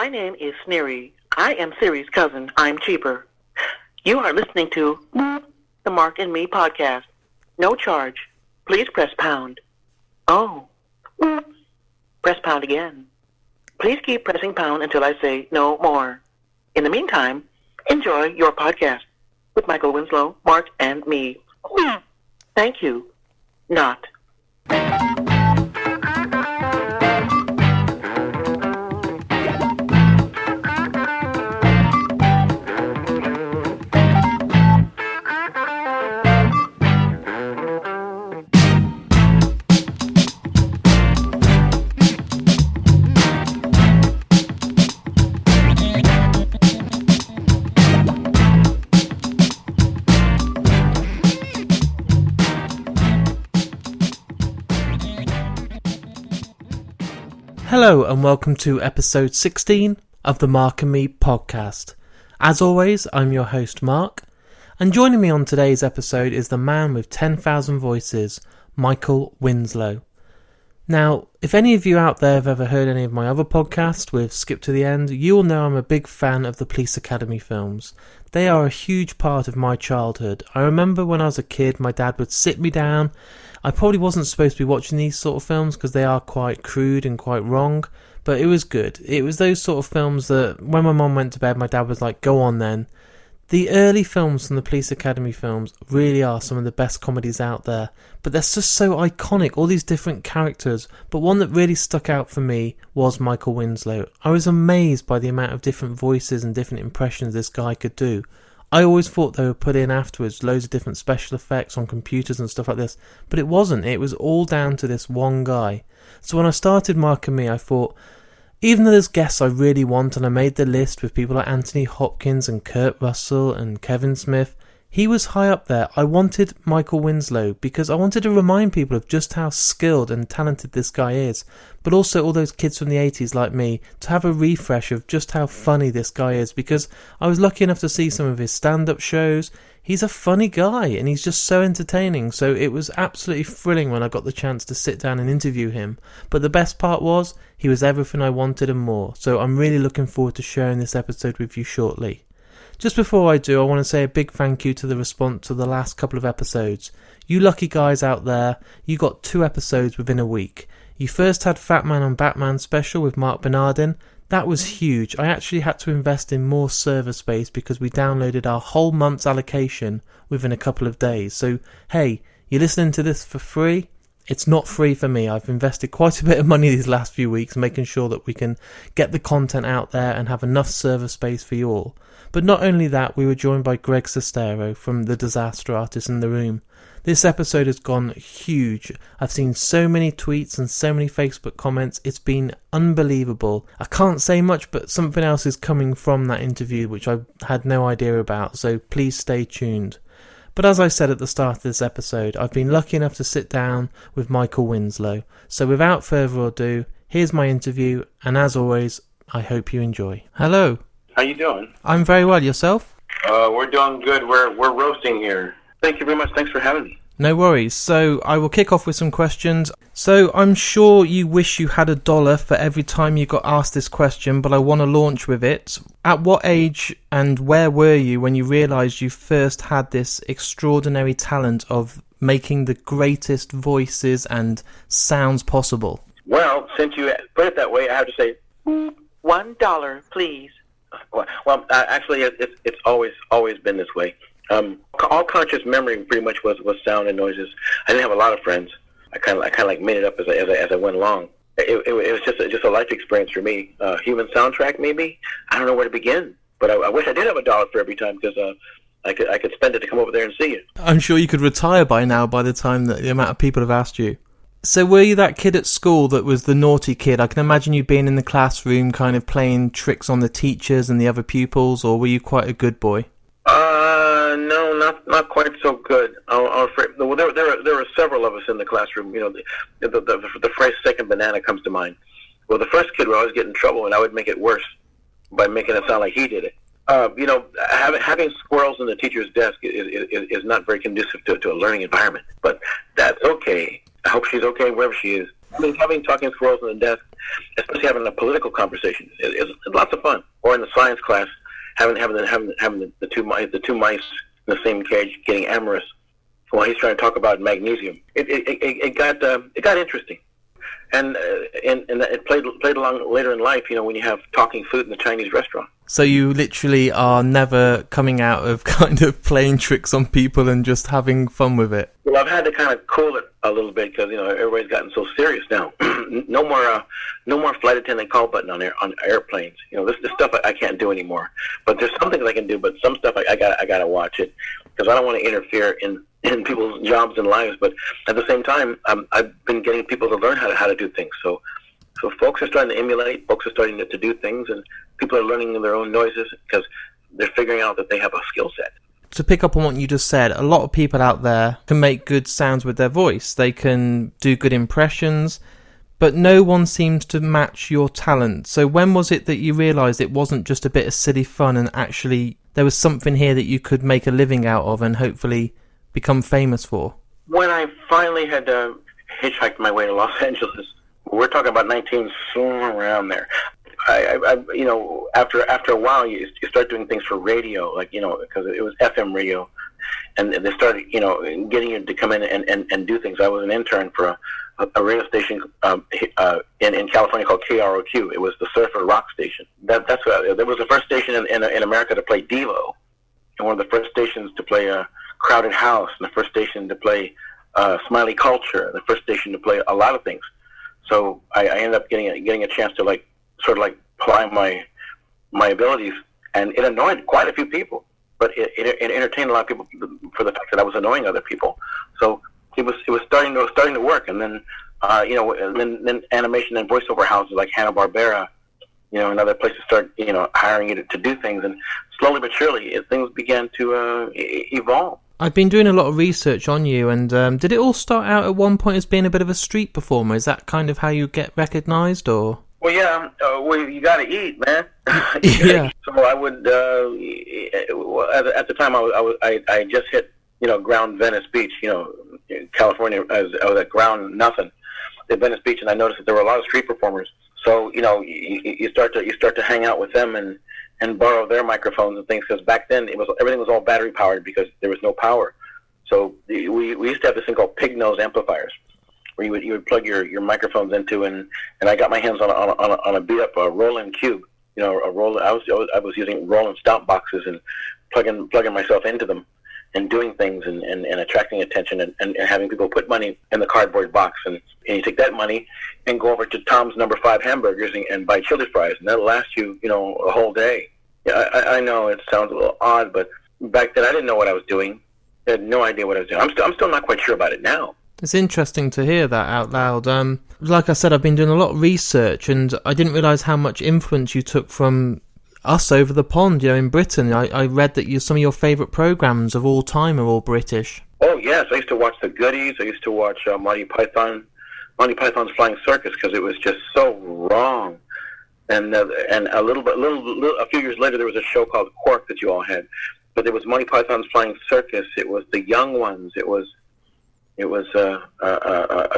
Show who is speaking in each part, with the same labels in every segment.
Speaker 1: My name is Sneery. I am Siri's cousin. I'm cheaper. You are listening to the Mark and Me podcast. No charge. Please press pound. Oh. Press pound again. Please keep pressing pound until I say no more. In the meantime, enjoy your podcast with Michael Winslow, Mark, and me. Thank you. Not.
Speaker 2: Hello and welcome to episode 16 of the Mark and Me podcast. As always, I'm your host Mark, and joining me on today's episode is the man with 10,000 voices, Michael Winslow. Now, if any of you out there have ever heard any of my other podcasts with Skip to the End, you will know I'm a big fan of the Police Academy films. They are a huge part of my childhood. I remember when I was a kid, my dad would sit me down. I probably wasn't supposed to be watching these sort of films because they are quite crude and quite wrong, but it was good. It was those sort of films that when my mum went to bed, my dad was like, go on then. The early films from the Police Academy films really are some of the best comedies out there, but they're just so iconic, all these different characters. But one that really stuck out for me was Michael Winslow. I was amazed by the amount of different voices and different impressions this guy could do. I always thought they were put in afterwards, loads of different special effects on computers and stuff like this, but it wasn't. It was all down to this one guy. So when I started Mark and Me, I thought, even though there's guests I really want, and I made the list with people like Anthony Hopkins and Kurt Russell and Kevin Smith, he was high up there. I wanted Michael Winslow because I wanted to remind people of just how skilled and talented this guy is, but also all those kids from the 80s like me to have a refresh of just how funny this guy is, because I was lucky enough to see some of his stand-up shows. He's a funny guy and he's just so entertaining, so it was absolutely thrilling when I got the chance to sit down and interview him. But the best part was, he was everything I wanted and more, so I'm really looking forward to sharing this episode with you shortly. Just before I do, I want to say a big thank you to the response to the last couple of episodes. You lucky guys out there, you got 2 episodes within a week. You first had Fat Man on Batman special with Mark Bernardin. That was huge. I actually had to invest in more server space because we downloaded our whole month's allocation within a couple of days. So, hey, you're listening to this for free? It's not free for me. I've invested quite a bit of money these last few weeks making sure that we can get the content out there and have enough server space for you all. But not only that, we were joined by Greg Sestero from The Disaster Artist in the Room. This episode has gone huge. I've seen so many tweets and so many Facebook comments. It's been unbelievable. I can't say much, but something else is coming from that interview which I had no idea about, so please stay tuned. But as I said at the start of this episode, I've been lucky enough to sit down with Michael Winslow. So without further ado, here's my interview, and as always, I hope you enjoy. Hello.
Speaker 3: How you doing?
Speaker 2: I'm very well. Yourself?
Speaker 3: We're doing good. We're roasting here. Thank you very much. Thanks for having me.
Speaker 2: No worries. So I will kick off with some questions. So I'm sure you wish you had $1 for every time you got asked this question, but I want to launch with it. At what age and where were you when you realised you first had this extraordinary talent of making the greatest voices and sounds possible?
Speaker 3: Well, since you put it that way, I have to say
Speaker 1: $1, please.
Speaker 3: Well, actually, it's always been this way. All conscious memory pretty much was sound and noises. I didn't have a lot of friends. I kind of like made it up as I went along. It was just a life experience for me. Human soundtrack, maybe. I don't know where to begin, but I wish I did have $1 for every time because I could spend it to come over there and see you.
Speaker 2: I'm sure you could retire by now by the time that the amount of people have asked you. So were you that kid at school that was the naughty kid? I can imagine you being in the classroom kind of playing tricks on the teachers and the other pupils, or were you quite a good boy?
Speaker 3: No, not quite so good. I'm afraid. Well, there were several of us in the classroom. You know, the phrase "second banana" comes to mind. Well, the first kid would always get in trouble, and I would make it worse by making it sound like he did it. Having squirrels in the teacher's desk is not very conducive to a learning environment. But that's okay. I hope she's okay wherever she is. I mean, having talking squirrels on the desk, especially having a political conversation, it's lots of fun. Or in the science class, having the two mice in the same cage getting amorous while he's trying to talk about magnesium. It got interesting. And it played along later in life, when you have talking food in the Chinese restaurant.
Speaker 2: So you literally are never coming out of kind of playing tricks on people and just having fun with it.
Speaker 3: Well, I've had to kind of cool it a little bit because everybody's gotten so serious now. No more flight attendant call button on airplanes. This stuff I can't do anymore. But there's some things I can do, but some stuff I gotta watch it because I don't want to interfere in people's jobs and lives. But at the same time, I've been getting people to learn how to do things. So folks are starting to emulate. Folks are starting to do things, and people are learning their own noises because they're figuring out that they have a skill set.
Speaker 2: To pick up on what you just said, a lot of people out there can make good sounds with their voice. They can do good impressions, but no one seems to match your talent. So when was it that you realised it wasn't just a bit of silly fun and actually there was something here that you could make a living out of and hopefully become famous for? When
Speaker 3: I finally had hitchhiked my way to Los Angeles, we're talking about 19 somewhere around there. After a while, you start doing things for radio, because it was FM radio, and they started, getting you to come in and do things. I was an intern for a radio station in California called KROQ. It was the surfer rock station. There was the first station in America to play Devo, and one of the first stations to play Crowded House, and the first station to play Smiley Culture, and the first station to play a lot of things. So I ended up getting a chance to sort of apply my abilities, and it annoyed quite a few people, but it entertained a lot of people for the fact that I was annoying other people. So it was starting to work, and then then animation and voiceover houses like Hanna-Barbera, and other places start hiring you to do things, and slowly but surely things began to evolve. I've been doing a lot of research on you, and did it all start out at one point as being a bit of a street performer? Is that kind of how you get recognised, or? Well, yeah. You got to eat, man. Yeah. So I would. At the time, I just hit Ground Venice Beach, California. I was at Ground Nothing at Venice Beach, and I noticed that there were a lot of street performers. So you start to hang out with them and borrow their microphones and things, because back then everything was all battery powered because there was no power. So we used to have this thing called pig nose amplifiers, where you would plug your microphones into, and I got my hands on a beat up Roland Cube, I was using Roland stop boxes and plugging myself into them and doing things and attracting attention and having people put money in the cardboard box, and you take that money and go over to Tom's No. 5 hamburgers and buy chili fries, and that'll last you a whole day. Yeah, I know it sounds a little odd, but back then I didn't know what I was doing. I had no idea what I was doing. I'm still not quite sure about it now. It's interesting to hear that out loud. Like I said, I've been doing a lot of research, and I didn't realise how much influence you took from us over the pond, in Britain. I read that some of your favourite programmes of all time are all British. Oh, yes. I used to watch The Goodies. I used to watch Monty Python's Flying Circus, because it was just so wrong. And a few years later, there was a show called Quark that you all had. But there was Monty Python's Flying Circus. It was The Young Ones. It was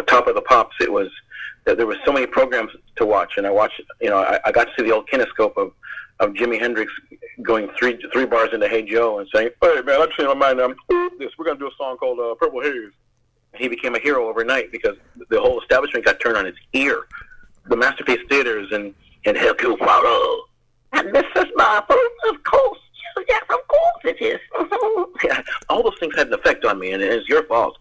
Speaker 3: Top of the Pops. There was so many programs to watch, and I watched. I got to see the old kinescope of Jimi Hendrix going three bars into Hey Joe and saying, "Hey man, I've changed my mind. We're gonna do a song called Purple Haze." He became a hero overnight because the whole establishment got turned on its ear. The Masterpiece Theaters and Hercule and this is Marvel, of course. Yes, of course it is. Yeah, all those things had an effect on me, and it's your fault.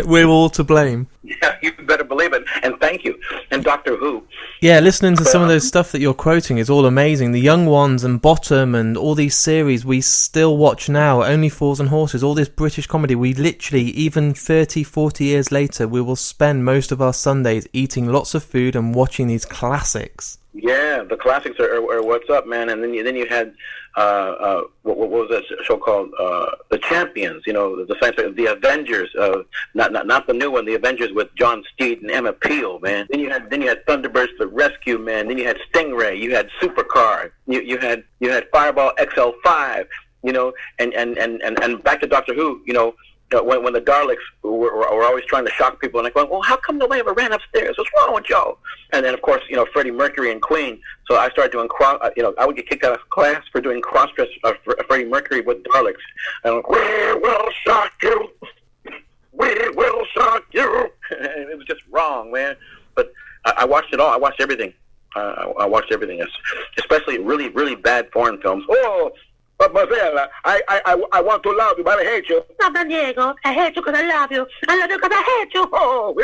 Speaker 3: We're all to blame. Yeah, you better believe it. And thank you. And Doctor Who. Yeah, listening to some of those stuff that you're quoting is all amazing. The Young Ones and Bottom and all these series we still watch now. Only Fools and Horses, all this British comedy. We literally, even 30, 40 years later, we will spend most of our Sundays eating lots of food and watching these classics. Yeah, the classics are what's up, man. And then you had what was that show called? The Champions. The science, the Avengers. Not the new one. The Avengers with John Steed and Emma Peel, man. Then you had Thunderbirds the Rescue, man. Then you had Stingray. You had Supercar. You had Fireball XL5. And back to Doctor Who. when the Daleks were always trying to shock people, and like, well, how come nobody ever ran upstairs? What's wrong with y'all? And then, of course, Freddie Mercury and Queen. So I started doing I would get kicked out of class for doing cross-dress of Freddie Mercury with Daleks. And I'm like, we will shock you. We will shock you. And it was just wrong, man. But I watched it all. I watched everything. I watched everything, especially really, really bad foreign films. Oh, but Marcella, I want to love you, but I hate you.
Speaker 1: No, Don Diego, I hate you because I love you. I love you because I hate you.
Speaker 3: Oh,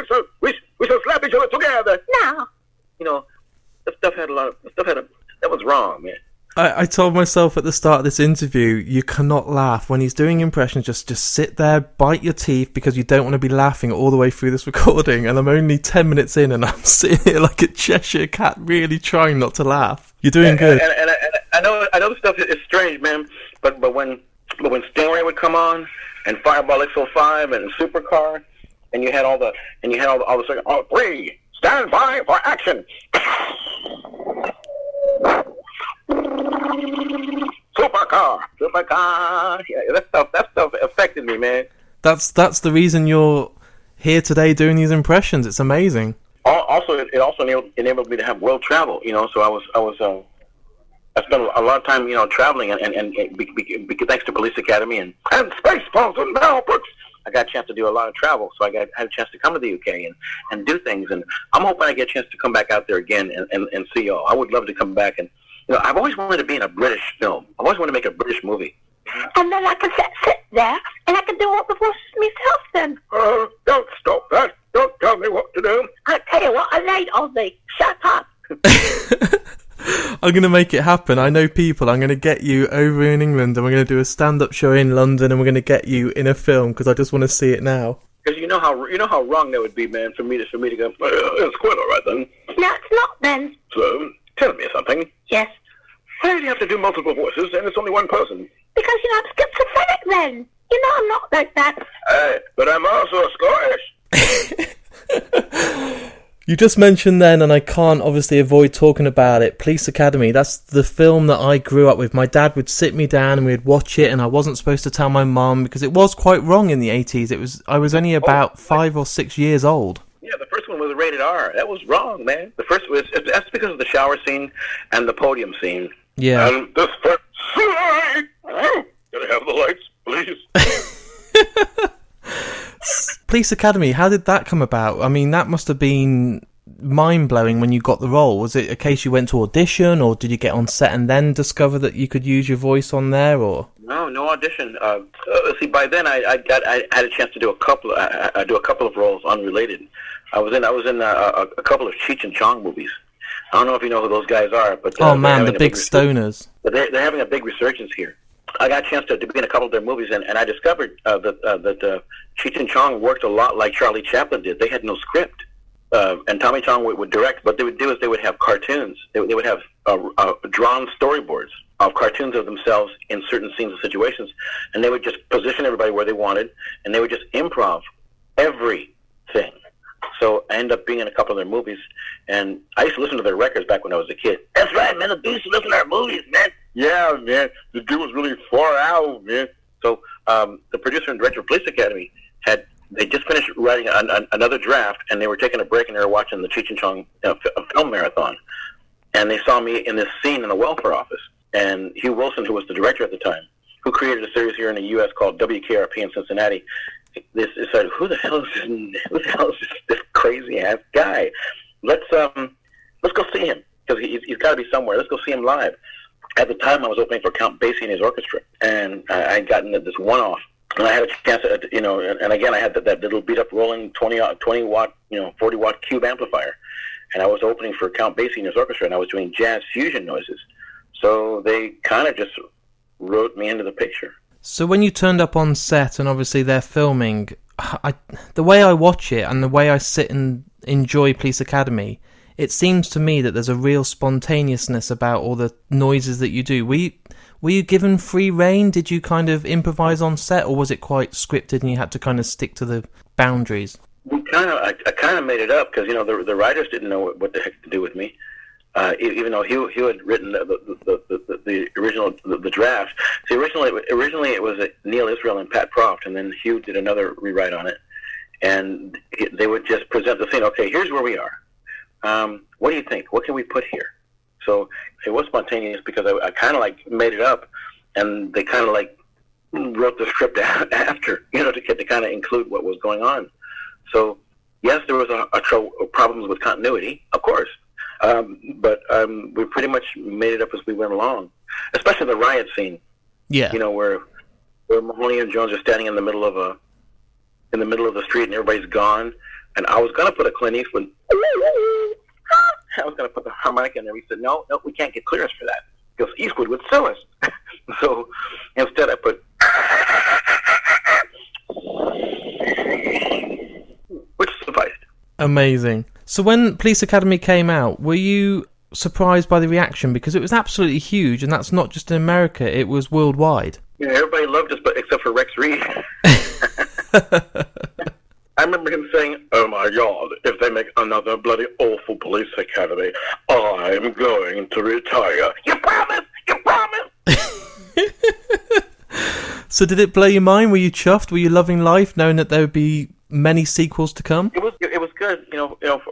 Speaker 3: we should slap each other together.
Speaker 1: No.
Speaker 3: That was wrong, man.
Speaker 2: I told myself at the start of this interview, you cannot laugh. When he's doing impressions, just sit there, bite your teeth, because you don't want to be laughing all the way through this recording. And I'm only 10 minutes in, and I'm sitting here like a Cheshire cat, really trying not to laugh. You're doing good.
Speaker 3: And I know the stuff is strange, man. But when Stingray would come on, and Fireball X05 and Supercar, and you had all the second, all three, stand by for action. Supercar. Yeah, that stuff affected me, man.
Speaker 2: That's the reason you're here today doing these impressions. It's amazing.
Speaker 3: Also, it also enabled me to have world travel. So I spent a lot of time, traveling, and thanks to Police Academy and Spaceballs and Malbrooks, I got a chance to do a lot of travel. So had a chance to come to the UK and do things, and I'm hoping I get a chance to come back out there again and see y'all. I would love to come back, and I've always wanted to be in a British film. I've always wanted to make a British movie.
Speaker 1: And then I can sit there, and I can do all the voices myself then.
Speaker 3: Don't stop that. Don't tell me what to do.
Speaker 1: I'll tell you what, I laid on me. Shut up.
Speaker 2: I'm going to make it happen. I know people. I'm going to get you over in England, and we're going to do a stand-up show in London, and we're going to get you in a film, because I just want to see it now.
Speaker 3: Because you know how wrong that would be, man, for me to go, it's quite all right then.
Speaker 1: No, it's not then.
Speaker 3: So, tell me something.
Speaker 1: Yes.
Speaker 3: Why do you have to do multiple voices, and it's only one person?
Speaker 1: Because, I'm schizophrenic then. I'm not like that.
Speaker 3: But I'm also Scottish.
Speaker 2: You just mentioned then, and I can't obviously avoid talking about it, Police Academy. That's the film that I grew up with. My dad would sit me down and we'd watch it, and I wasn't supposed to tell my mum because it was quite wrong in the 80s. I was only about 5 or 6 years old.
Speaker 3: Yeah, the first one was rated R. That was wrong, man. That's because of the shower scene and the podium scene.
Speaker 2: Yeah.
Speaker 3: And this first slide. Can I have the lights, please?
Speaker 2: Police Academy, how did that come about? I mean, that must have been mind-blowing when you got the role. Was it a case you went to audition, or did you get on set and then discover that you could use your voice on there, or?
Speaker 3: No audition. See, by then I had a chance to do a couple of roles unrelated. I was in a couple of Cheech and Chong movies. I don't know if you know who those guys are, but
Speaker 2: oh man, the big stoners.
Speaker 3: But they're having a big resurgence here. I got a chance to be in a couple of their movies, and I discovered that Cheech and Chong worked a lot like Charlie Chaplin did. They had no script, and Tommy Chong would direct. What they would do is they would have cartoons. They would have drawn storyboards of cartoons of themselves in certain scenes and situations, and they would just position everybody where they wanted, and they would just improv everything. So I ended up being in a couple of their movies, and I used to listen to their records back when I was a kid. That's right, man. The used to listen to our movies, man. Yeah, man. The dude was really far out, man. So the producer and director of Police Academy they just finished writing another draft, and they were taking a break, and they were watching the Cheech and Chong film marathon. And they saw me in this scene in the welfare office. And Hugh Wilson, who was the director at the time, who created a series here in the U.S. called WKRP in Cincinnati, they said, who the hell is this crazy ass guy? Let's go see him, because he's got to be somewhere. Let's go see him live. At the time, I was opening for Count Basie and his orchestra, and I had gotten this one-off, and I had a chance to, and again, I had that little beat-up rolling 20-watt, 40-watt cube amplifier, and I was opening for Count Basie and his orchestra, and I was doing jazz fusion noises. So they kind of just wrote me into the picture.
Speaker 2: So when you turned up on set, and obviously they're filming, the way I watch it and the way I sit and enjoy Police Academy, it seems to me that there's a real spontaneousness about all the noises that you do. Were you given free rein? Did you kind of improvise on set, or was it quite scripted and you had to kind of stick to the boundaries?
Speaker 3: I kind of made it up, because the writers didn't know what the heck to do with me. even though Hugh had written the original the draft. See, originally it was Neil Israel and Pat Proft, and then Hugh did another rewrite on it, and they would just present the scene. Okay, here's where we are. What do you think? What can we put here? So it was spontaneous because I kind of like made it up, and they kind of like wrote the script after, to kind of include what was going on. So yes, there was a problems with continuity, of course, but we pretty much made it up as we went along. Especially the riot scene, where Mahoney and Jones are standing in the middle of the street and everybody's gone. And I was gonna put a Clint Eastwood. I was going to put the harmonica in there. He said, no, we can't get clearance for that because Eastwood would sue us. So instead I put, which sufficed.
Speaker 2: Amazing. So when Police Academy came out, were you surprised by the reaction? Because it was absolutely huge, and that's not just in America, it was worldwide.
Speaker 3: Yeah, everybody loved us, except for Rex Reed. I remember him saying, oh my God, if they make another bloody awful Police Academy, I'm going to retire. You promise? You promise?
Speaker 2: So did it blow your mind? Were you chuffed? Were you loving life, knowing that there would be many sequels to come?
Speaker 3: It was good.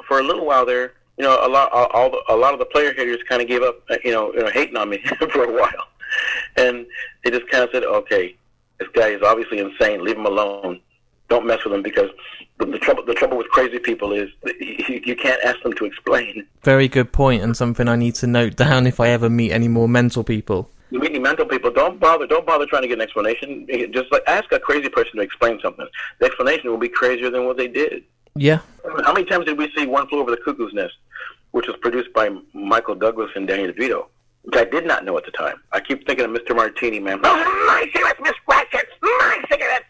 Speaker 3: For a little while there, a lot of the player haters kind of gave up, hating on me for a while. And they just kind of said, okay, this guy is obviously insane. Leave him alone. Don't mess with them, because the trouble with crazy people is you can't ask them to explain.
Speaker 2: Very good point, and something I need to note down if I ever meet any more mental people.
Speaker 3: You meet any mental people, don't bother trying to get an explanation. Just ask a crazy person to explain something. The explanation will be crazier than what they did.
Speaker 2: Yeah.
Speaker 3: How many times did we see One Flew Over the Cuckoo's Nest, which was produced by Michael Douglas and Danny DeVito, which I did not know at the time. I keep thinking of Mr. Martini, man. Oh, my cigarettes, Miss Ratchet! My cigarettes!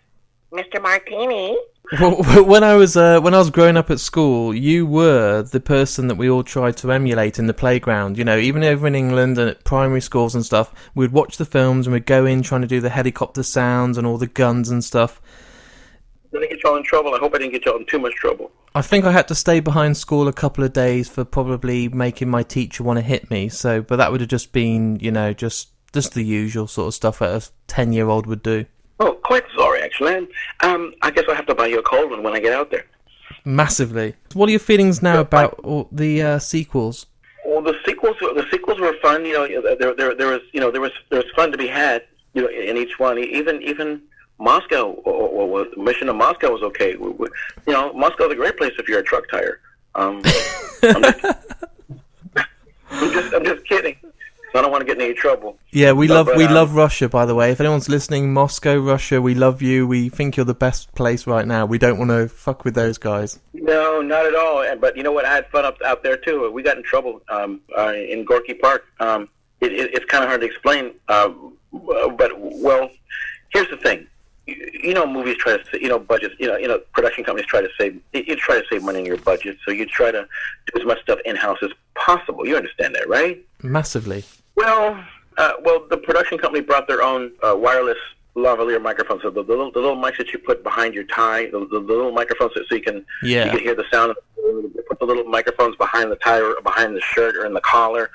Speaker 3: Mr. Martini.
Speaker 2: Well, when I was growing up at school, you were the person that we all tried to emulate in the playground. Even over in England and at primary schools and stuff, we'd watch the films and we'd go in trying to do the helicopter sounds and all the guns and stuff.
Speaker 3: Did I get y'all in trouble? I hope I didn't get y'all in too much trouble.
Speaker 2: I think I had to stay behind school a couple of days for probably making my teacher want to hit me. But that would have just been, just the usual sort of stuff that a 10-year-old would do.
Speaker 3: Oh, quite sorry, actually. I guess I'll have to buy you a cold one when I get out there.
Speaker 2: Massively. What are your feelings now about the sequels?
Speaker 3: Well, the sequels were fun. There was fun to be had. In each one. Even Moscow, or Mission to Moscow was okay. Moscow's a great place if you're a truck tire. I'm just kidding. I don't want to get in any trouble.
Speaker 2: Yeah, we love Russia, by the way. If anyone's listening, Moscow, Russia, we love you. We think you're the best place right now. We don't want to fuck with those guys.
Speaker 3: No, not at all. But you know what? I had fun out there, too. We got in trouble in Gorky Park. It's kind of hard to explain. But, well, here's the thing. Movies try to, budgets, production companies try to save, you try to save money in your budget, so you try to do as much stuff in-house as possible. You understand that, right?
Speaker 2: Massively.
Speaker 3: Well, the production company brought their own wireless lavalier microphones, so the little mics that you put behind your tie, the little microphones so you can hear the sound. They put the little microphones behind the tie, or behind the shirt, or in the collar,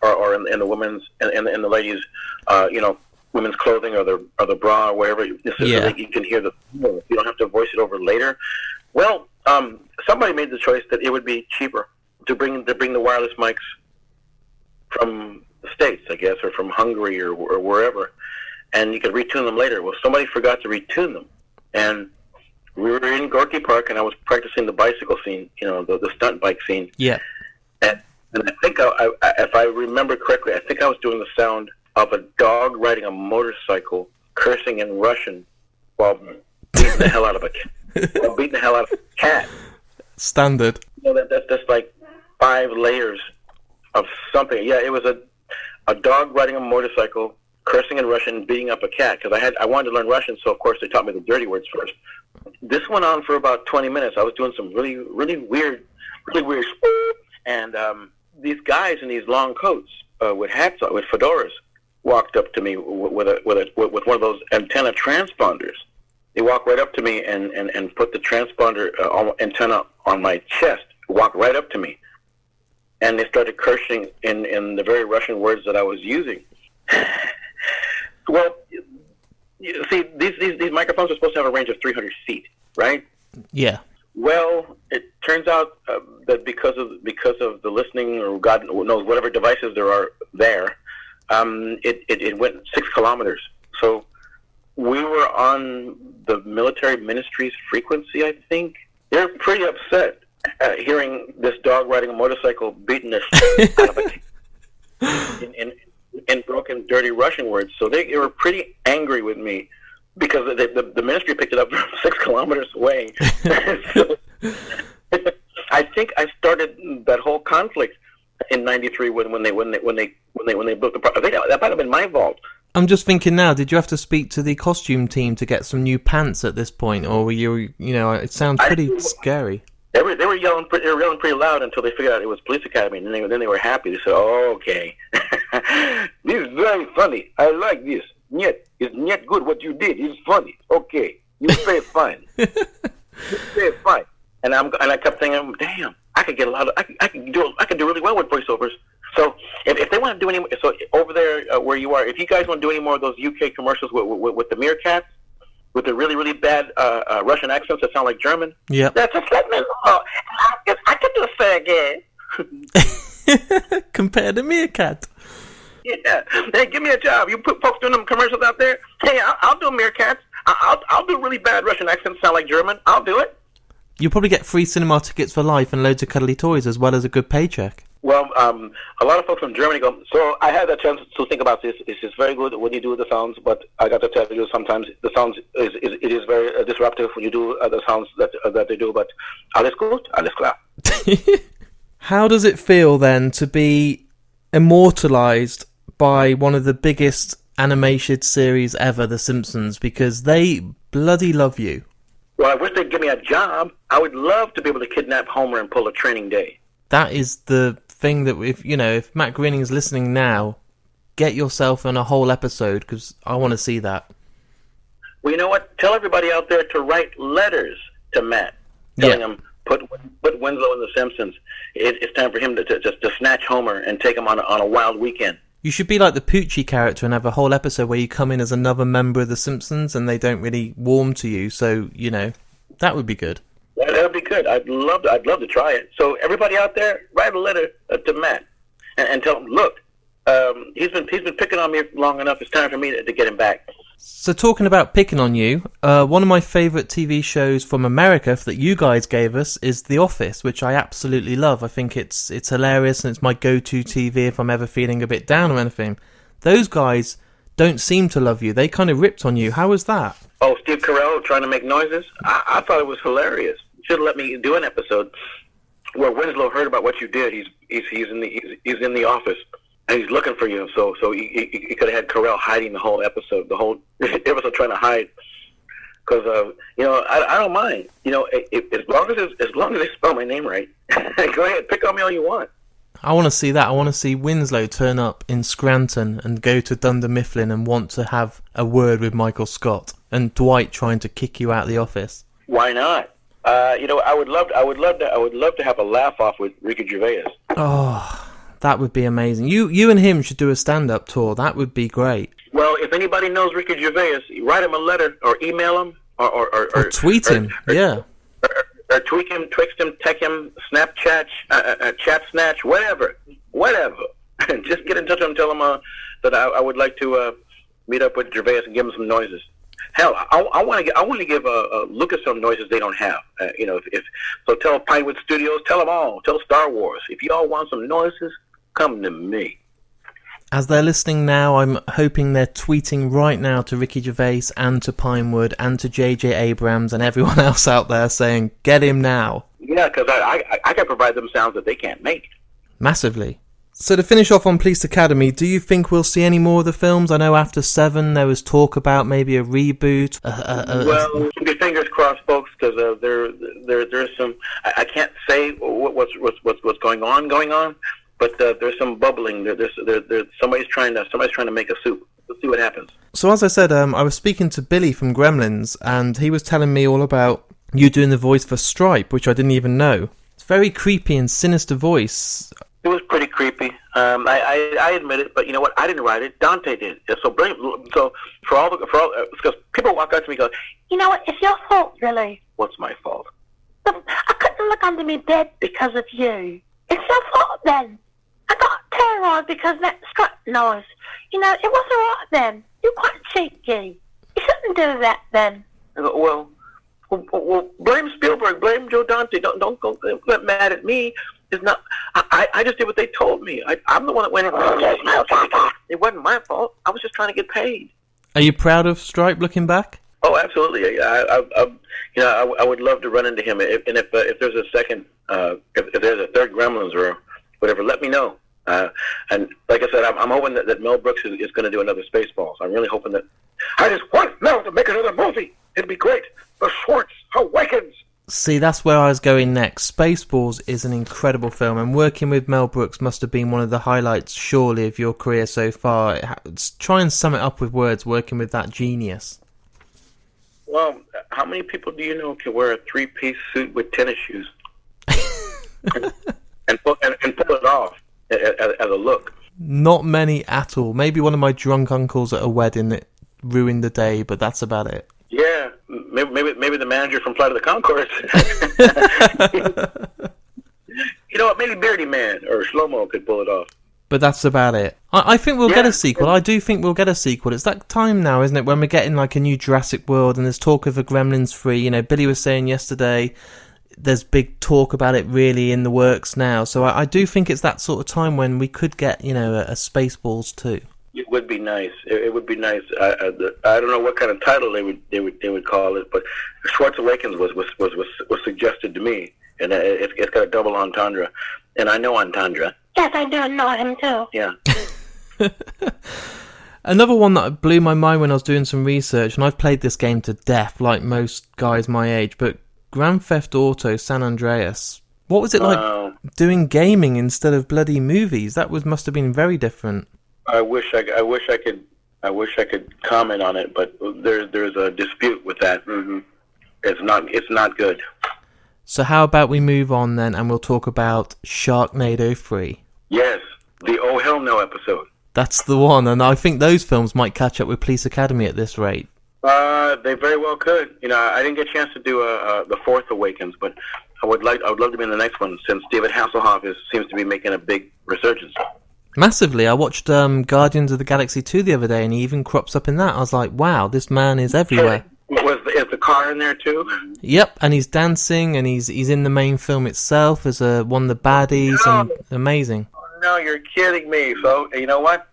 Speaker 3: or in the women's and the ladies, women's clothing, or the bra, or wherever, so that you can hear you don't have to voice it over later. Well, somebody made the choice that it would be cheaper to bring the wireless mics from the States, I guess, or from Hungary, or wherever, and you could retune them later. Well, somebody forgot to retune them, and we were in Gorky Park, and I was practicing the bicycle scene, the stunt bike scene.
Speaker 2: Yeah.
Speaker 3: And I think, if I remember correctly, I think I was doing the sound of a dog riding a motorcycle, cursing in Russian, while beating the hell out of a cat.
Speaker 2: Standard.
Speaker 3: That's just like 5 layers of something. Yeah, it was a dog riding a motorcycle, cursing in Russian, beating up a cat, because I wanted to learn Russian, so of course they taught me the dirty words first. This went on for about 20 minutes. I was doing some really, really weird, and these guys in these long coats with hats on, with fedoras, walked up to me with one of those antenna transponders. They walked right up to me and put the transponder antenna on my chest. Walked right up to me, and they started cursing in the very Russian words that I was using. Well, you see, these microphones are supposed to have a range of 300 feet, right?
Speaker 2: Yeah.
Speaker 3: Well, it turns out that because of the listening, or God knows whatever devices there are there, it went 6 kilometers. So we were on the military ministry's frequency, I think. They're pretty upset hearing this dog riding a motorcycle beating the shit out of it in broken, dirty Russian words. So they were pretty angry with me because the ministry picked it up from 6 kilometers away. So, I think I started that whole conflict in '93 when they built the product. I think that might have been my fault.
Speaker 2: I'm just thinking now, did you have to speak to the costume team to get some new pants at this point, or were you know, it sounds pretty scary.
Speaker 3: They were yelling pretty loud until they figured out it was police academy, and then they were happy. They said, "Oh, okay, this is very funny. I like this. Нет, it's not good what you did. It's funny. Okay, you pay fine. You pay fine." And I kept thinking, "Damn, I could get I could do really well with voiceovers." So if they want to do any, so over there where you are, if you guys want to do any more of those UK commercials with the meerkats, with the really, really bad Russian accents that sound like German,
Speaker 2: yeah,
Speaker 3: just let me know. I can do it again.
Speaker 2: Compare the meerkat.
Speaker 3: Yeah, hey, give me a job. You put folks doing them commercials out there. Hey, I'll do meerkats. I'll do really bad Russian accents sound like German. I'll do it.
Speaker 2: You'll probably get free cinema tickets for life and loads of cuddly toys as well as a good paycheck.
Speaker 3: Well, a lot of folks from Germany go, so I had a chance to think about this. It's just very good when you do the sounds, but I got to tell you, sometimes the sounds is very disruptive when you do the sounds that they do, but alles gut, alles klar.
Speaker 2: How does it feel then to be immortalized by one of the biggest animated series ever, The Simpsons, because they bloody love you?
Speaker 3: Well, I wish they'd give me a job. I would love to be able to kidnap Homer and pull a training day.
Speaker 2: That is the thing that if Matt Groening is listening now, get yourself on a whole episode, because I want to see that.
Speaker 3: Well, you know what? Tell everybody out there to write letters to Matt, telling him put Winslow in The Simpsons. It's time for him to snatch Homer and take him on a wild weekend.
Speaker 2: You should be like the Poochie character and have a whole episode where you come in as another member of The Simpsons and they don't really warm to you. So that would be good.
Speaker 3: Yeah, that would be good. I'd love to try it. So everybody out there, write a letter to Matt and tell him, look, he's been picking on me long enough. It's time for me to get him back.
Speaker 2: So talking about picking on you, one of my favourite TV shows from America that you guys gave us is The Office, which I absolutely love. I think it's hilarious and it's my go-to TV if I'm ever feeling a bit down or anything. Those guys don't seem to love you. They kind of ripped on you. How was that?
Speaker 3: Oh, Steve Carell trying to make noises? I thought it was hilarious. You should have let me do an episode where Winslow heard about what you did. He's in the office and he's looking for you. So he could have had Carell hiding the whole episode trying to hide. Because I don't mind. As long as they spell my name right, go ahead, pick on me all you want.
Speaker 2: I want to see that. I want to see Winslow turn up in Scranton and go to Dunder Mifflin and want to have a word with Michael Scott, and Dwight trying to kick you out of the office.
Speaker 3: Why not? I would love to have a laugh off with Ricky Gervais.
Speaker 2: Oh, that would be amazing. You and him should do a stand-up tour. That would be great.
Speaker 3: Well, if anybody knows Ricky Gervais, write him a letter or email him or
Speaker 2: tweet him.
Speaker 3: Or tweak him, twixt him, tech him, Snapchat, chat snatch, whatever. Just get in touch with him and tell him that I would like to meet up with Gervais and give him some noises. Hell, I want to give Lucas some noises they don't have. So tell Pinewood Studios, tell them all, tell Star Wars. If you all want some noises, come to me.
Speaker 2: As they're listening now, I'm hoping they're tweeting right now to Ricky Gervais and to Pinewood and to J.J. Abrams and everyone else out there saying, get him now.
Speaker 3: Yeah, because I can provide them sounds that they can't make.
Speaker 2: Massively. So to finish off on Police Academy, do you think we'll see any more of the films? I know after 7 there was talk about maybe a reboot.
Speaker 3: Well, keep your fingers crossed, folks, because there's some. I can't say what's going on. But there's some bubbling. There's somebody's trying to make a soup. Let's see what happens.
Speaker 2: So as I said, I was speaking to Billy from Gremlins, and he was telling me all about you doing the voice for Stripe, which I didn't even know. It's a very creepy and sinister voice.
Speaker 3: It was pretty creepy. I admit it, but you know what? I didn't write it. Dante did. So because people walk up to me and go, you know what? It's your fault, really. What's my fault? I couldn't look under my bed because of you. It's your fault then. I got terrorized because of that strut noise. You know, it wasn't right then. You're quite cheeky. You shouldn't do that then. I go, well, blame Spielberg, blame Joe Dante. Don't get mad at me. It's not. I just did what they told me. I'm the one that went in. It wasn't my fault. I was just trying to get paid.
Speaker 2: Are you proud of Stripe looking back?
Speaker 3: Oh, absolutely. I would love to run into him. If there's a second, if there's a third Gremlins or whatever, let me know. And like I said, I'm hoping that Mel Brooks is going to do another Spaceballs. I'm really hoping that. I just want Mel to make another movie. It'd be great. The Schwartz Awakens.
Speaker 2: See, that's where I was going next. Spaceballs is an incredible film, and working with Mel Brooks must have been one of the highlights, surely, of your career so far. Try and sum it up with words, working with that genius.
Speaker 3: Well, how many people do you know can wear a three-piece suit with tennis shoes and pull it off as a look?
Speaker 2: Not many at all. Maybe one of my drunk uncles at a wedding that ruined the day, but that's about it.
Speaker 3: Yeah, maybe the manager from Flight of the Conchords. You know what? Maybe Beardy Man or Shlomo could pull it off.
Speaker 2: But that's about it. I think we'll get a sequel. I do think we'll get a sequel. It's that time now, isn't it, when we're getting like a new Jurassic World and there's talk of a Gremlins 3. You know, Billy was saying yesterday there's big talk about it really in the works now. So I do think it's that sort of time when we could get, you know, a Spaceballs 2.
Speaker 3: It would be nice. It would be nice. I don't know what kind of title they would call it, but Schwartz Awakens was suggested to me, and it's got a double entendre, and I know entendre.
Speaker 1: Yes, I do know him too.
Speaker 3: Yeah.
Speaker 2: Another one that blew my mind when I was doing some research, and I've played this game to death, like most guys my age, but Grand Theft Auto San Andreas. What was it like doing gaming instead of bloody movies? That must have been very different.
Speaker 3: I wish I could comment on it, but there's a dispute with that. Mm-hmm. It's not good.
Speaker 2: So how about we move on then, and we'll talk about Sharknado 3.
Speaker 3: Yes, the Oh Hell No episode.
Speaker 2: That's the one, and I think those films might catch up with Police Academy at this rate.
Speaker 3: They very well could. You know, I didn't get a chance to do the fourth Awakens, but I would love to be in the next one since David Hasselhoff seems to be making a big resurgence.
Speaker 2: Massively. I watched Guardians of the Galaxy 2 the other day, and he even crops up in that. I was like, wow, this man is everywhere.
Speaker 3: Is the car in there too?
Speaker 2: Yep, and he's dancing, and he's in the main film itself as one of the baddies, and amazing.
Speaker 3: Oh, no, you're kidding me. So, you know what?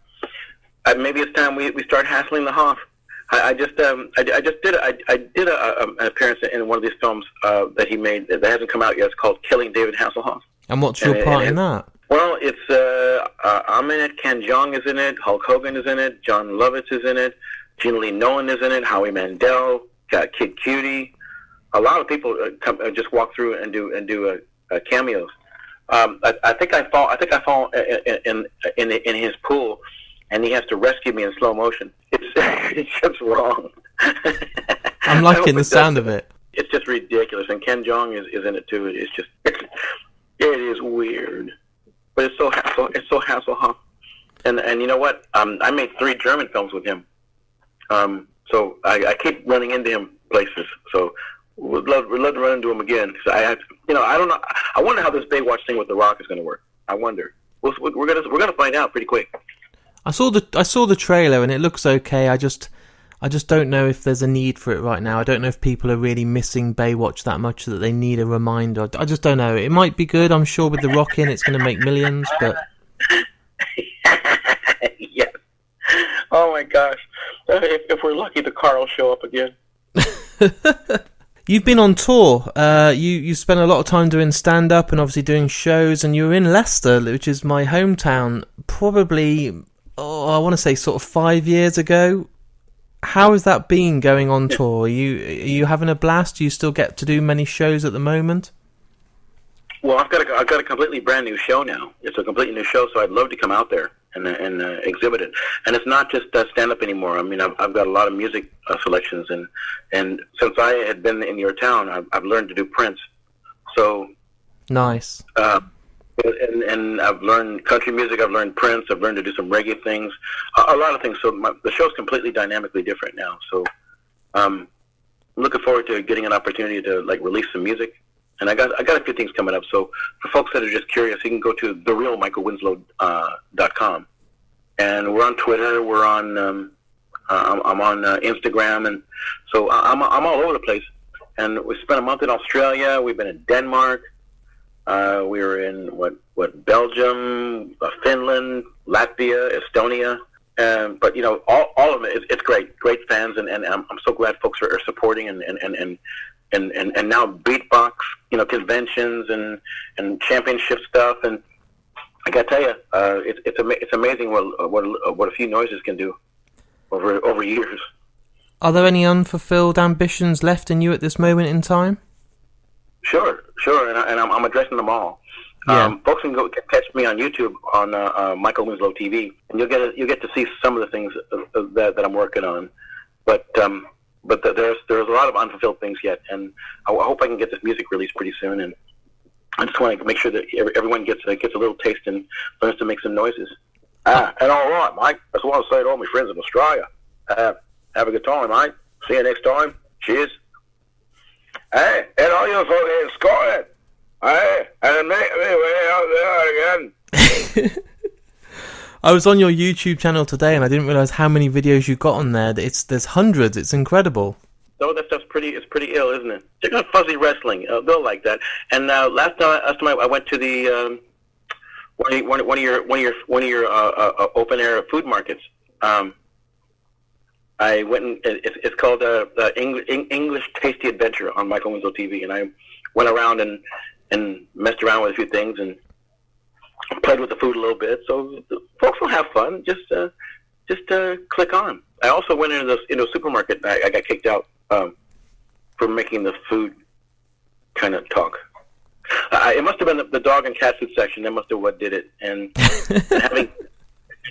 Speaker 3: Maybe it's time we start hassling the Hoff. I did an appearance in one of these films that he made that hasn't come out yet. It's called Killing David Hasselhoff.
Speaker 2: And what's your part in that?
Speaker 3: Well, it's I'm in it. Ken Jeong is in it. Hulk Hogan is in it. John Lovitz is in it. Gina Lee Nolan is in it. Howie Mandel. Got Kid Cutie. A lot of people just walk through and do cameos. I think I fall in his pool, and he has to rescue me in slow motion. It's just wrong.
Speaker 2: I'm liking the sound of it.
Speaker 3: It's just ridiculous, and Ken Jeong is in it too. It is weird. But it's so Hasselhoff, and you know what? I made 3 German films with him, so I keep running into him places. So we'd love to run into him again. So I don't know. I wonder how this Baywatch thing with The Rock is going to work. I wonder. We're gonna find out pretty quick.
Speaker 2: I saw the trailer and it looks okay. I just don't know if there's a need for it right now. I don't know if people are really missing Baywatch that much that they need a reminder. I just don't know. It might be good. I'm sure with The Rock in, it's going to make millions, but...
Speaker 3: Yes. Oh, my gosh. If we're lucky, the car will show up again.
Speaker 2: You've been on tour. You spent a lot of time doing stand-up and obviously doing shows, and you were in Leicester, which is my hometown, probably, I want to say sort of 5 years ago. How has that been going on tour? Are you having a blast? Do you still get to do many shows at the moment?
Speaker 3: Well, I've got a completely brand new show now. It's a completely new show, so I'd love to come out there and exhibit it. And it's not just stand-up anymore. I mean, I've got a lot of music selections, and since I had been in your town, I've learned to do Prince. So
Speaker 2: nice.
Speaker 3: And I've learned country music. I've learned Prince. I've learned to do some reggae things, a lot of things. So the show's completely dynamically different now. So I'm looking forward to getting an opportunity to release some music. And I got a few things coming up. So for folks that are just curious, you can go to therealmichaelwinslow.com, and we're on Twitter. We're on I'm on Instagram, and so I'm all over the place. And we spent a month in Australia. We've been in Denmark. We were in Belgium, Finland, Latvia, Estonia. But all of it. It's great fans, and I'm so glad folks are supporting and now beatbox, conventions and championship stuff. And I gotta tell you, it's amazing what a few noises can do over years.
Speaker 2: Are there any unfulfilled ambitions left in you at this moment in time?
Speaker 3: Sure, and I'm addressing them all.
Speaker 2: Yeah.
Speaker 3: Folks can go catch me on YouTube on Michael Winslow TV, and you'll get to see some of the things that I'm working on. But there's a lot of unfulfilled things yet, and I hope I can get this music released pretty soon. And I just want to make sure that everyone gets a little taste and learns to make some noises. And all right, Mike. I just want to say to all my friends in Australia, have a good time, mate. See you next time. Cheers. Hey, and all you folks in Scotland. Hey, and meet me way out there again.
Speaker 2: I was on your YouTube channel today, and I didn't realize how many videos you got on there. There's hundreds. It's incredible.
Speaker 3: Oh, that stuff's pretty ill, isn't it? Check out Fuzzy Wrestling. They'll like that. And last time I went to the one of your open air food markets. I went and it's called English Tasty Adventure on Michael Winslow TV, and I went around and messed around with a few things and played with the food a little bit. So folks will have fun. Just click on. I also went into a supermarket. I got kicked out for making the food kind of talk. It must have been the dog and cat food section. That must have what did it. And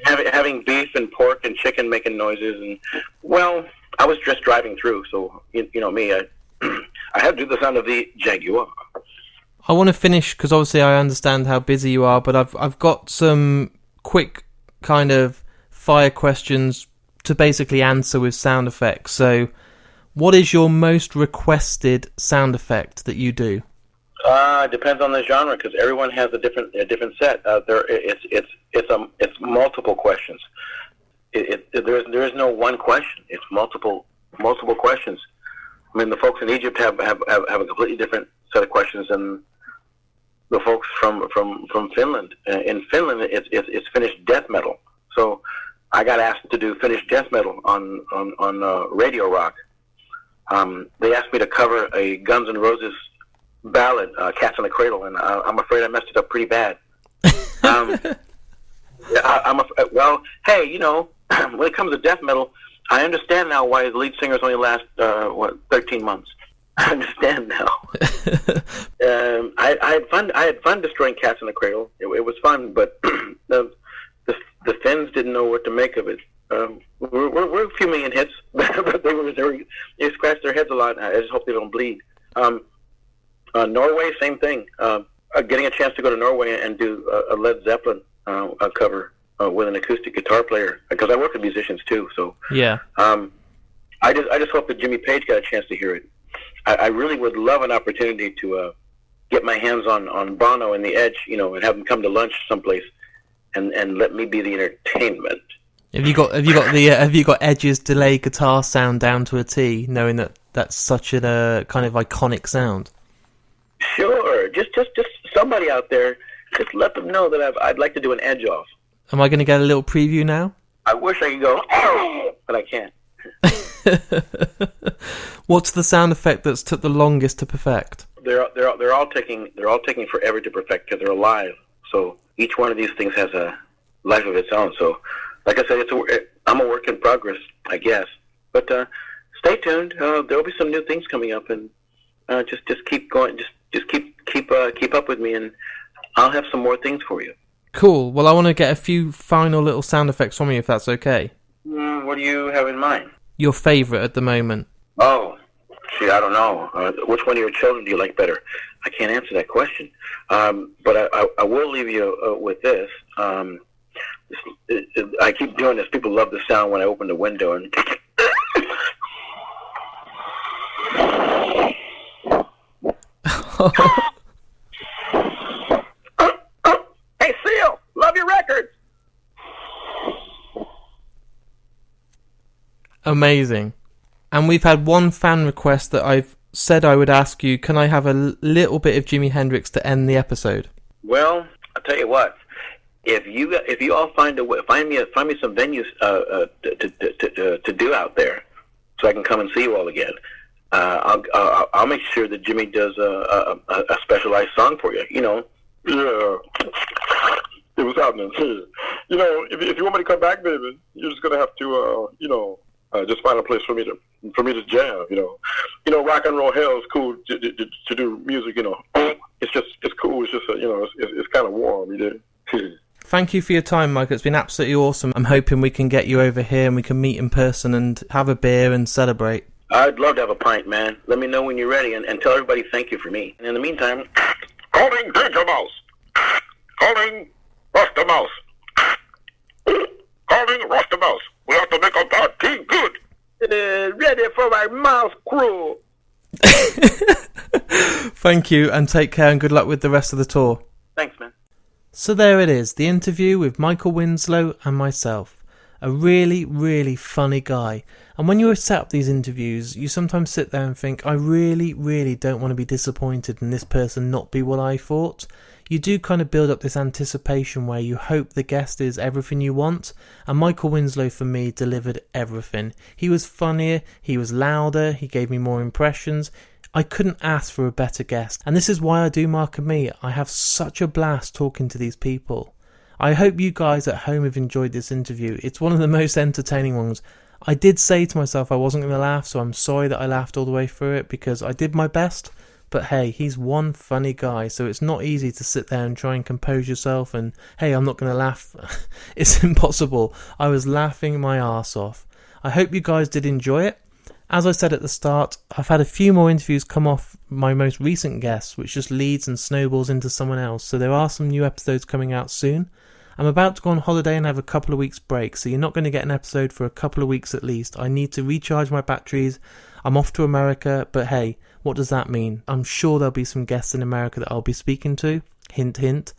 Speaker 3: having beef and pork and chicken making noises, and I was just driving through, so me, I had to do the sound of the Jaguar.
Speaker 2: I want to finish because obviously I understand how busy you are, but I've got some quick kind of fire questions to basically answer with sound effects. So, what is your most requested sound effect that you do?
Speaker 3: Depends on the genre, because everyone has a different set. It's multiple questions. There is no one question. It's multiple questions. I mean, the folks in Egypt have a completely different set of questions than the folks from Finland. In Finland, it's Finnish death metal. So I got asked to do Finnish death metal on Radio Rock. They asked me to cover a Guns N' Roses ballad, "Cats in the Cradle," and I'm afraid I messed it up pretty bad. Hey, when it comes to death metal, I understand now why the lead singers only last 13 months. I understand now. I had fun destroying Cats in the Cradle. It was fun, but the Finns didn't know what to make of it. We're a few million hits, but they scratched their heads a lot. I just hope they don't bleed. Norway, same thing. Getting a chance to go to Norway and do a Led Zeppelin cover with an acoustic guitar player, because I work with musicians too. So
Speaker 2: yeah,
Speaker 3: I just hope that Jimmy Page got a chance to hear it. I really would love an opportunity to get my hands on Bono and the Edge, and have them come to lunch someplace and let me be the entertainment.
Speaker 2: Have you got Edge's delay guitar sound down to a T, knowing that that's such a kind of iconic sound?
Speaker 3: Sure, just somebody out there, just let them know that I'd like to do an Edge off.
Speaker 2: Am I going to get a little preview now?
Speaker 3: I wish I could go, but I can't.
Speaker 2: What's the sound effect that's took the longest to perfect?
Speaker 3: They're all taking forever to perfect because they're alive. So each one of these things has a life of its own. So, like I said, I'm a work in progress, I guess. But stay tuned. There'll be some new things coming up, and just keep going. Just keep up with me, and I'll have some more things for you.
Speaker 2: Cool. Well, I want to get a few final little sound effects from you, if that's okay.
Speaker 3: What do you have in mind?
Speaker 2: Your favourite at the moment?
Speaker 3: Oh, Actually, I don't know. Which one of your children do you like better? I can't answer that question. But I will leave you with this. I keep doing this. People love the sound when I open the window. And hey, Seal, love your records.
Speaker 2: Amazing. And we've had one fan request that I've said I would ask you, can I have a little bit of Jimi Hendrix to end the episode?
Speaker 3: Well, I'll tell you what. If you all find a way, find me some venues to do out there, so I can come and see you all again. I'll make sure that Jimmy does a specialized song for you. You know.
Speaker 4: Yeah. It was happening. You know, if you want me to come back, baby, you're just gonna have to, just find a place for me to jam. You know, rock and roll hell is cool to do music. You know, it's cool. It's just it's kind of warm. You know.
Speaker 2: Thank you for your time, Mike. It's been absolutely awesome. I'm hoping we can get you over here and we can meet in person and have a beer and celebrate.
Speaker 3: I'd love to have a pint, man. Let me know when you're ready and tell everybody thank you for me. And in the meantime,
Speaker 4: Calling Danger Mouse. Calling Rasta Mouse. Calling Rasta Mouse. We have to make up our team good.
Speaker 3: Ready for my mouse crew.
Speaker 2: Thank you and take care and good luck with the rest of the tour.
Speaker 3: Thanks, man.
Speaker 2: So there it is, the interview with Michael Winslow and myself. A really, really funny guy. And when you set up these interviews, you sometimes sit there and think, I really, really don't want to be disappointed in this person not be what I thought. You do kind of build up this anticipation where you hope the guest is everything you want. And Michael Winslow, for me, delivered everything. He was funnier, he was louder, he gave me more impressions. I couldn't ask for a better guest, and this is why I do Mark and Me. I have such a blast talking to these people. I hope you guys at home have enjoyed this interview. It's one of the most entertaining ones. I did say to myself I wasn't going to laugh, so I'm sorry that I laughed all the way through it because I did my best. But hey, he's one funny guy, so it's not easy to sit there and try and compose yourself and, hey, I'm not going to laugh. It's impossible. I was laughing my arse off. I hope you guys did enjoy it. As I said at the start, I've had a few more interviews come off my most recent guests, which just leads and snowballs into someone else, so there are some new episodes coming out soon. I'm about to go on holiday and have a couple of weeks break, so you're not going to get an episode for a couple of weeks at least. I need to recharge my batteries. I'm off to America, but hey, what does that mean? I'm sure there'll be some guests in America that I'll be speaking to. Hint, hint.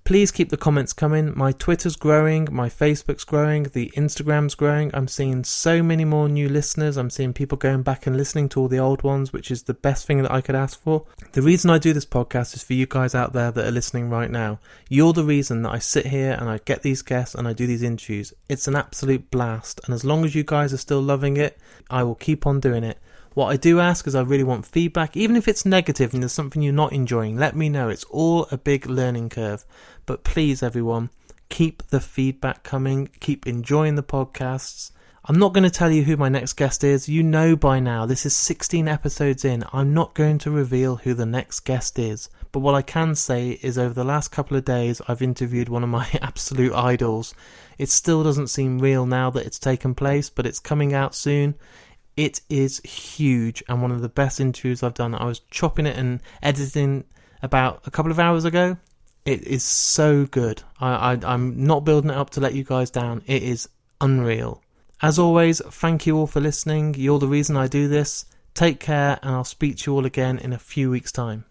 Speaker 2: Please keep the comments coming. My Twitter's growing, my Facebook's growing, the Instagram's growing. I'm seeing so many more new listeners. I'm seeing people going back and listening to all the old ones, which is the best thing that I could ask for. The reason I do this podcast is for you guys out there that are listening right now. You're the reason that I sit here and I get these guests and I do these interviews. It's an absolute blast. And as long as you guys are still loving it, I will keep on doing it. What I do ask is I really want feedback, even if it's negative and there's something you're not enjoying, let me know. It's all a big learning curve. But please, everyone, keep the feedback coming. Keep enjoying the podcasts. I'm not going to tell you who my next guest is. You know by now. This is 16 episodes in. I'm not going to reveal who the next guest is. But what I can say is over the last couple of days, I've interviewed one of my absolute idols. It still doesn't seem real now that it's taken place, but it's coming out soon. It is huge and one of the best interviews I've done. I was chopping it and editing about a couple of hours ago. It is so good. I'm not building it up to let you guys down. It is unreal. As always, thank you all for listening. You're the reason I do this. Take care and I'll speak to you all again in a few weeks' time.